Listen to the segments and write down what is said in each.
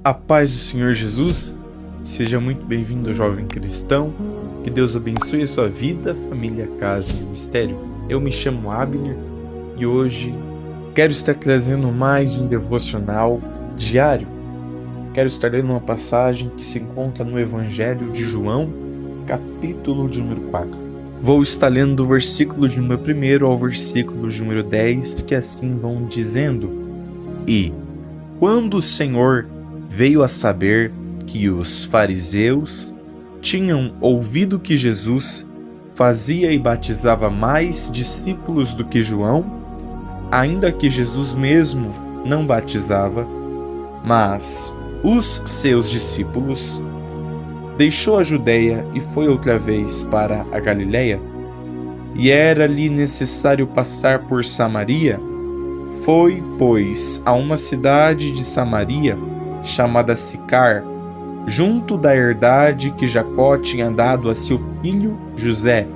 A paz do Senhor Jesus, seja muito bem-vindo, jovem cristão. Que Deus abençoe a sua vida, família, casa e ministério. Eu me chamo Abner e hoje quero estar trazendo mais um devocional diário. Quero estar lendo uma passagem que se encontra no Evangelho de João, capítulo de número 4. Vou estar lendo do versículo de número 1 ao versículo de número 10, que assim vão dizendo: E quando o Senhor veio a saber que os fariseus tinham ouvido que Jesus fazia e batizava mais discípulos do que João, ainda que Jesus mesmo não batizava, mas os seus discípulos, deixou a Judeia e foi outra vez para a Galileia, e era-lhe necessário passar por Samaria. Foi, pois, a uma cidade de Samaria, chamada Sicar, junto da herdade que Jacó tinha dado a seu filho José,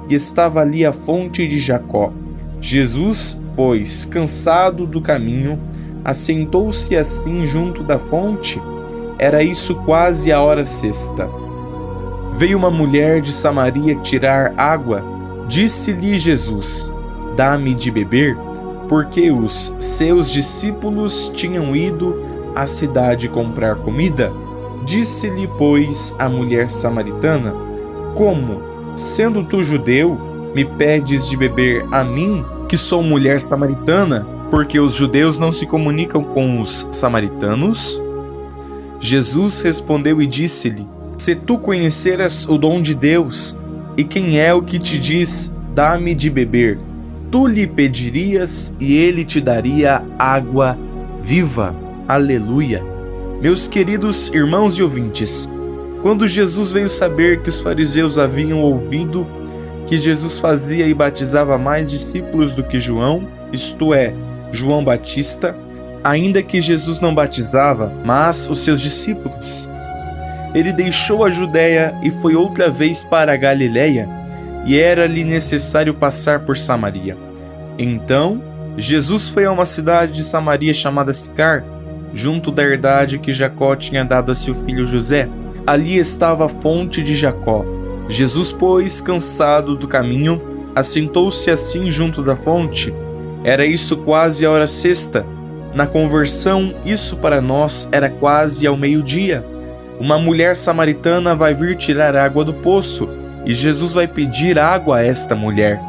e estava ali a fonte de Jacó. Jesus, pois, cansado do caminho, assentou-se assim junto da fonte. Era isso quase a hora sexta. Veio uma mulher de Samaria tirar água. Disse-lhe Jesus: Dá-me de beber, porque os seus discípulos tinham ido à cidade comprar comida. Disse-lhe, pois, a mulher samaritana: Como, sendo tu judeu, me pedes de beber a mim, que sou mulher samaritana, porque os judeus não se comunicam com os samaritanos? Jesus respondeu e disse-lhe: Se tu conheceras o dom de Deus, e quem é o que te diz: Dá-me de beber, tu lhe pedirias e ele te daria água viva. Aleluia! Meus queridos irmãos e ouvintes, quando Jesus veio saber que os fariseus haviam ouvido que Jesus fazia e batizava mais discípulos do que João, isto é, João Batista, ainda que Jesus não batizava, mas os seus discípulos, ele deixou a Judeia e foi outra vez para a Galileia, e era-lhe necessário passar por Samaria. Então, Jesus foi a uma cidade de Samaria chamada Sicar, junto da herdade que Jacó tinha dado a seu filho José. Ali estava a fonte de Jacó. Jesus, pois, cansado do caminho, assentou-se assim junto da fonte. Era isso quase a hora sexta. Na conversão, isso para nós era quase ao meio-dia. Uma mulher samaritana vai vir tirar água do poço, e Jesus vai pedir água a esta mulher,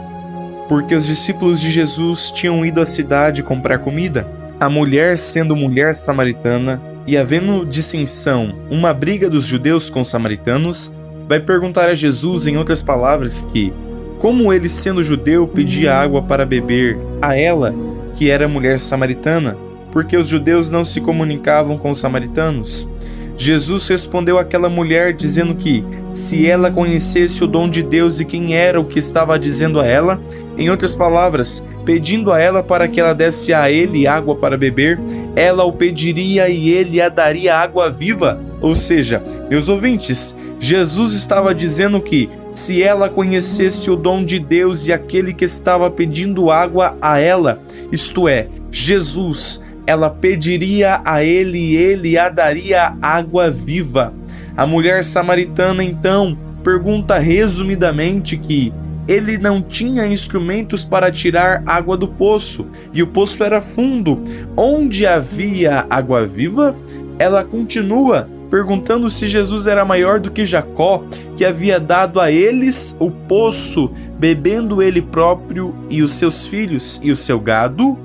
porque os discípulos de Jesus tinham ido à cidade comprar comida. A mulher, sendo mulher samaritana, e havendo dissensão, uma briga dos judeus com os samaritanos, vai perguntar a Jesus, em outras palavras, que, como ele, sendo judeu, pedia água para beber a ela, que era mulher samaritana, porque os judeus não se comunicavam com os samaritanos. Jesus respondeu àquela mulher, dizendo que, se ela conhecesse o dom de Deus e quem era o que estava dizendo a ela, em outras palavras, pedindo a ela para que ela desse a ele água para beber, ela o pediria e ele a daria água viva. Ou seja, meus ouvintes, Jesus estava dizendo que, se ela conhecesse o dom de Deus e aquele que estava pedindo água a ela, isto é, Jesus, ela pediria a ele e ele a daria água viva. A mulher samaritana, então, pergunta resumidamente que ele não tinha instrumentos para tirar água do poço, e o poço era fundo. Onde havia água viva? Ela continua perguntando se Jesus era maior do que Jacó, que havia dado a eles o poço, bebendo ele próprio e os seus filhos e o seu gado.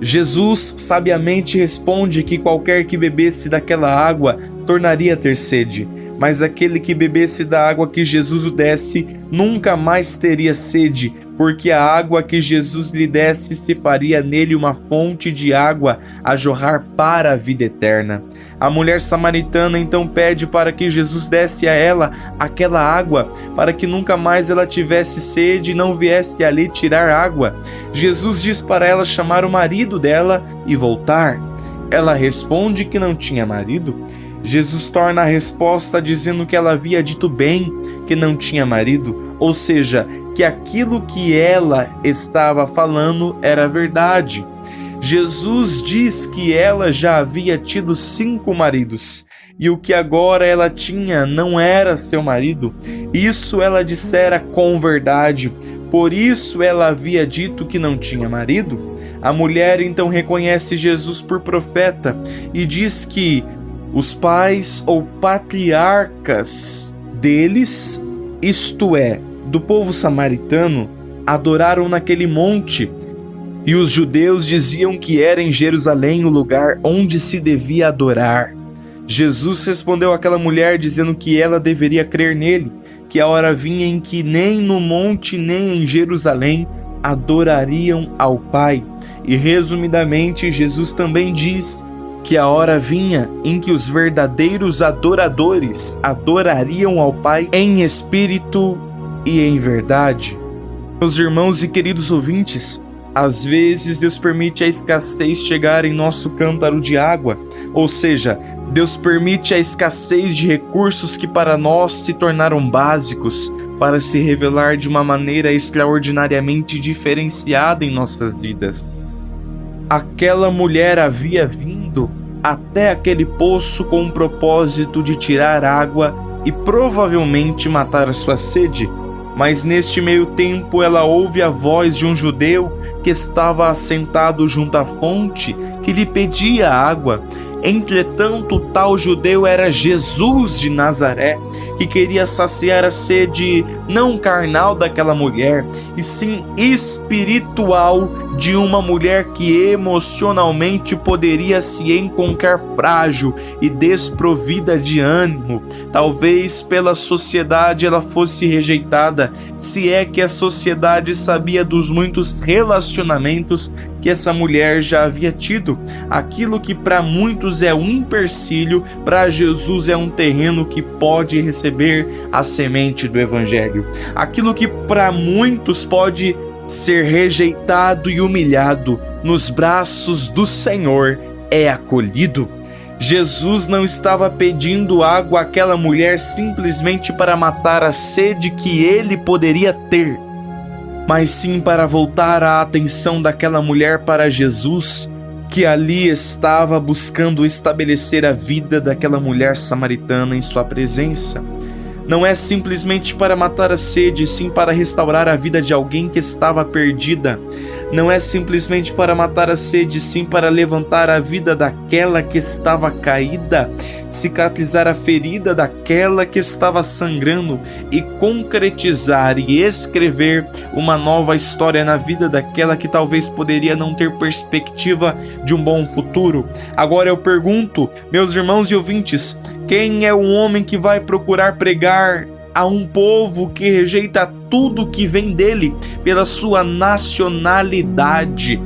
Jesus sabiamente responde que qualquer que bebesse daquela água tornaria a ter sede, mas aquele que bebesse da água que Jesus o desse nunca mais teria sede, porque a água que Jesus lhe desse se faria nele uma fonte de água a jorrar para a vida eterna. A mulher samaritana então pede para que Jesus desse a ela aquela água, para que nunca mais ela tivesse sede e não viesse ali tirar água. Jesus diz para ela chamar o marido dela e voltar. Ela responde que não tinha marido. Jesus torna a resposta dizendo que ela havia dito bem, que não tinha marido, ou seja, que aquilo que ela estava falando era verdade. Jesus diz que ela já havia tido 5 maridos e o que agora ela tinha não era seu marido. Isso ela dissera com verdade, por isso ela havia dito que não tinha marido. A mulher então reconhece Jesus por profeta e diz que os pais ou patriarcas deles, isto é, do povo samaritano, adoraram naquele monte, e os judeus diziam que era em Jerusalém o lugar onde se devia adorar. Jesus respondeu àquela mulher dizendo que ela deveria crer nele, que a hora vinha em que nem no monte nem em Jerusalém adorariam ao Pai. E resumidamente, Jesus também diz que a hora vinha em que os verdadeiros adoradores adorariam ao Pai em espírito e em verdade. Meus irmãos e queridos ouvintes, às vezes Deus permite a escassez chegar em nosso cântaro de água, ou seja, Deus permite a escassez de recursos que para nós se tornaram básicos, para se revelar de uma maneira extraordinariamente diferenciada em nossas vidas. Aquela mulher havia vindo até aquele poço com o propósito de tirar água e provavelmente matar a sua sede, mas neste meio tempo ela ouve a voz de um judeu que estava assentado junto à fonte, que lhe pedia água. Entretanto, tal judeu era Jesus de Nazaré, que queria saciar a sede não carnal daquela mulher, e sim espiritual de uma mulher que emocionalmente poderia se encontrar frágil e desprovida de ânimo. Talvez pela sociedade ela fosse rejeitada, se é que a sociedade sabia dos muitos relacionamentos que essa mulher já havia tido. Aquilo que para muitos é um empecilho, para Jesus é um terreno que pode receber a semente do Evangelho. Aquilo que para muitos pode ser rejeitado e humilhado, nos braços do Senhor é acolhido. Jesus não estava pedindo água àquela mulher simplesmente para matar a sede que ele poderia ter, mas sim para voltar a atenção daquela mulher para Jesus, que ali estava buscando estabelecer a vida daquela mulher samaritana em sua presença. Não é simplesmente para matar a sede, sim para restaurar a vida de alguém que estava perdida. Não é simplesmente para matar a sede, sim para levantar a vida daquela que estava caída, cicatrizar a ferida daquela que estava sangrando e concretizar e escrever uma nova história na vida daquela que talvez poderia não ter perspectiva de um bom futuro. Agora eu pergunto, meus irmãos e ouvintes, quem é o homem que vai procurar pregar a um povo que rejeita tudo que vem dele pela sua nacionalidade?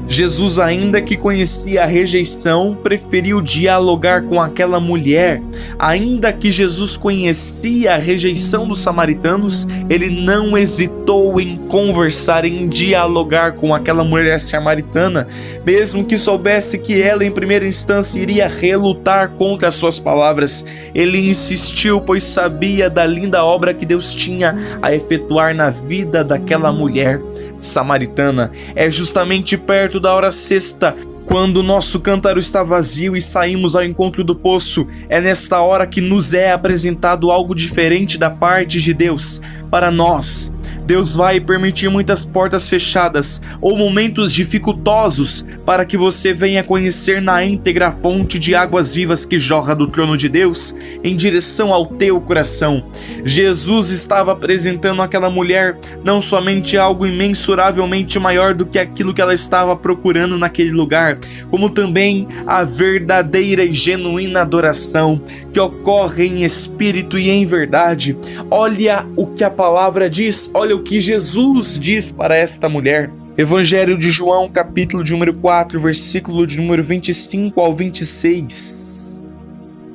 Jesus, ainda que conhecia a rejeição, preferiu dialogar com aquela mulher. Ainda que Jesus conhecia a rejeição dos samaritanos, ele não hesitou em conversar, em dialogar com aquela mulher samaritana, mesmo que soubesse que ela em primeira instância iria relutar contra as suas palavras. Ele insistiu, pois sabia da linda obra que Deus tinha a efetuar na vida daquela mulher samaritana. É justamente perto da hora sexta, quando o nosso cântaro está vazio e saímos ao encontro do poço, é nesta hora que nos é apresentado algo diferente da parte de Deus para nós. Deus vai permitir muitas portas fechadas ou momentos dificultosos para que você venha conhecer na íntegra a fonte de águas vivas que jorra do trono de Deus em direção ao teu coração. Jesus estava apresentando àquela mulher não somente algo imensuravelmente maior do que aquilo que ela estava procurando naquele lugar, como também a verdadeira e genuína adoração que ocorre em espírito e em verdade. Olha o que a palavra diz, olha o que Jesus diz para esta mulher. Evangelho de João, capítulo de número 4, versículo de número 25 ao 26.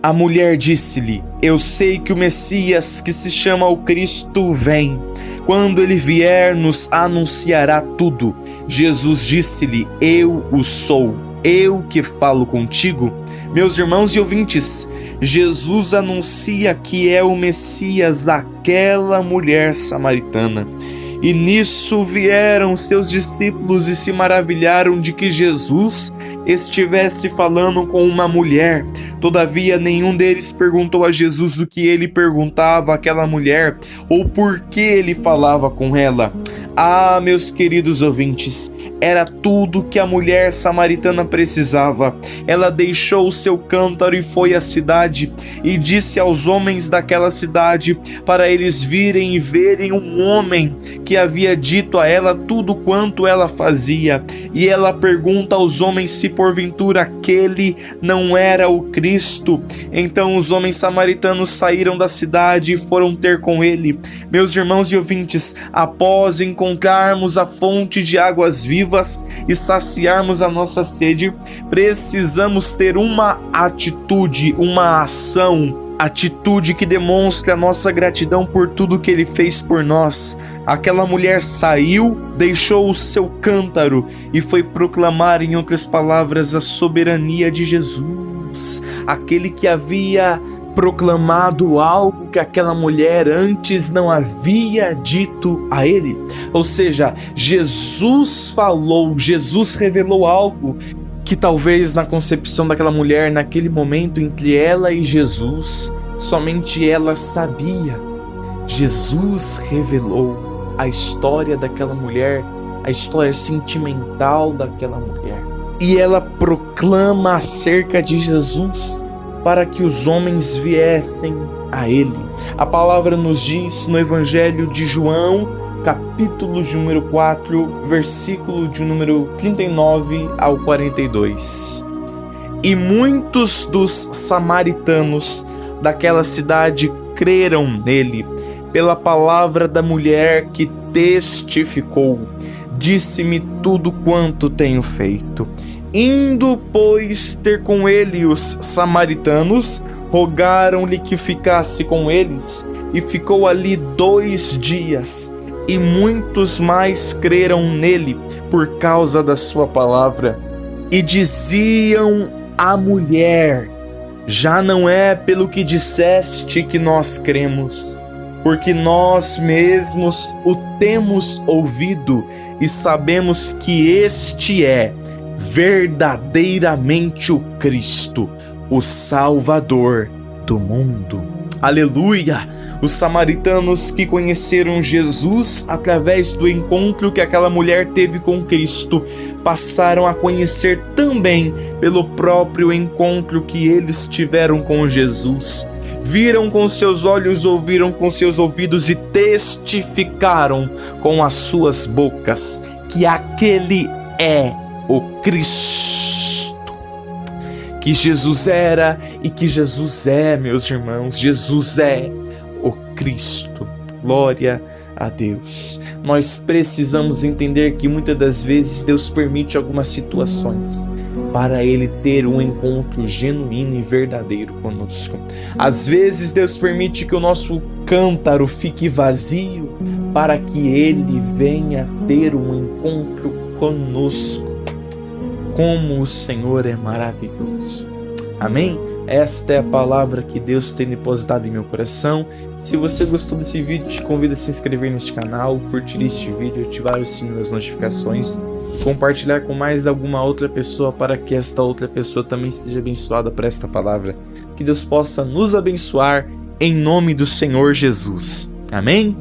A mulher disse-lhe: eu sei que o Messias, que se chama o Cristo, vem. Quando ele vier, nos anunciará tudo. Jesus disse-lhe: eu o sou, eu que falo contigo. Meus irmãos e ouvintes, Jesus anuncia que é o Messias àquela mulher samaritana. E nisso vieram seus discípulos e se maravilharam de que Jesus estivesse falando com uma mulher. Todavia, nenhum deles perguntou a Jesus o que ele perguntava àquela mulher ou por que ele falava com ela. Ah, meus queridos ouvintes, era tudo que a mulher samaritana precisava. Ela deixou o seu cântaro e foi à cidade e disse aos homens daquela cidade para eles virem e verem um homem que havia dito a ela tudo quanto ela fazia. E ela pergunta aos homens se porventura aquele não era o Cristo. Então os homens samaritanos saíram da cidade e foram ter com ele. Meus irmãos e ouvintes, após encontrarmos a fonte de águas vivas e saciarmos a nossa sede, precisamos ter uma atitude, uma ação, atitude que demonstre a nossa gratidão por tudo que ele fez por nós. Aquela mulher saiu, deixou o seu cântaro e foi proclamar, em outras palavras, a soberania de Jesus, aquele que havia proclamado algo que aquela mulher antes não havia dito a ele. Ou seja, Jesus falou, Jesus revelou algo que talvez na concepção daquela mulher, naquele momento entre ela e Jesus, somente ela sabia. Jesus revelou a história daquela mulher, a história sentimental daquela mulher. E ela proclama acerca de Jesus para que os homens viessem a ele. A palavra nos diz no Evangelho de João, capítulo de número 4, versículo de número 39 ao 42. E muitos dos samaritanos daquela cidade creram nele, pela palavra da mulher que testificou: disse-me tudo quanto tenho feito. Indo, pois, ter com ele os samaritanos, rogaram-lhe que ficasse com eles, e ficou ali 2 dias. E muitos mais creram nele por causa da sua palavra. E diziam à mulher: já não é pelo que disseste que nós cremos, porque nós mesmos o temos ouvido e sabemos que este é verdadeiramente o Cristo, o Salvador do mundo. Aleluia! Os samaritanos que conheceram Jesus através do encontro que aquela mulher teve com Cristo passaram a conhecer também pelo próprio encontro que eles tiveram com Jesus. Viram com seus olhos, ouviram com seus ouvidos e testificaram com as suas bocas que aquele é o Cristo, que Jesus era e que Jesus é, meus irmãos. Jesus é o Cristo. Glória a Deus. Nós precisamos entender que muitas das vezes Deus permite algumas situações para Ele ter um encontro genuíno e verdadeiro conosco. Às vezes Deus permite que o nosso cântaro fique vazio para que Ele venha ter um encontro conosco. Como o Senhor é maravilhoso. Amém? Esta é a palavra que Deus tem depositado em meu coração. Se você gostou desse vídeo, te convido a se inscrever neste canal, curtir este vídeo, ativar o sino das notificações e compartilhar com mais alguma outra pessoa para que esta outra pessoa também seja abençoada por esta palavra. Que Deus possa nos abençoar em nome do Senhor Jesus. Amém?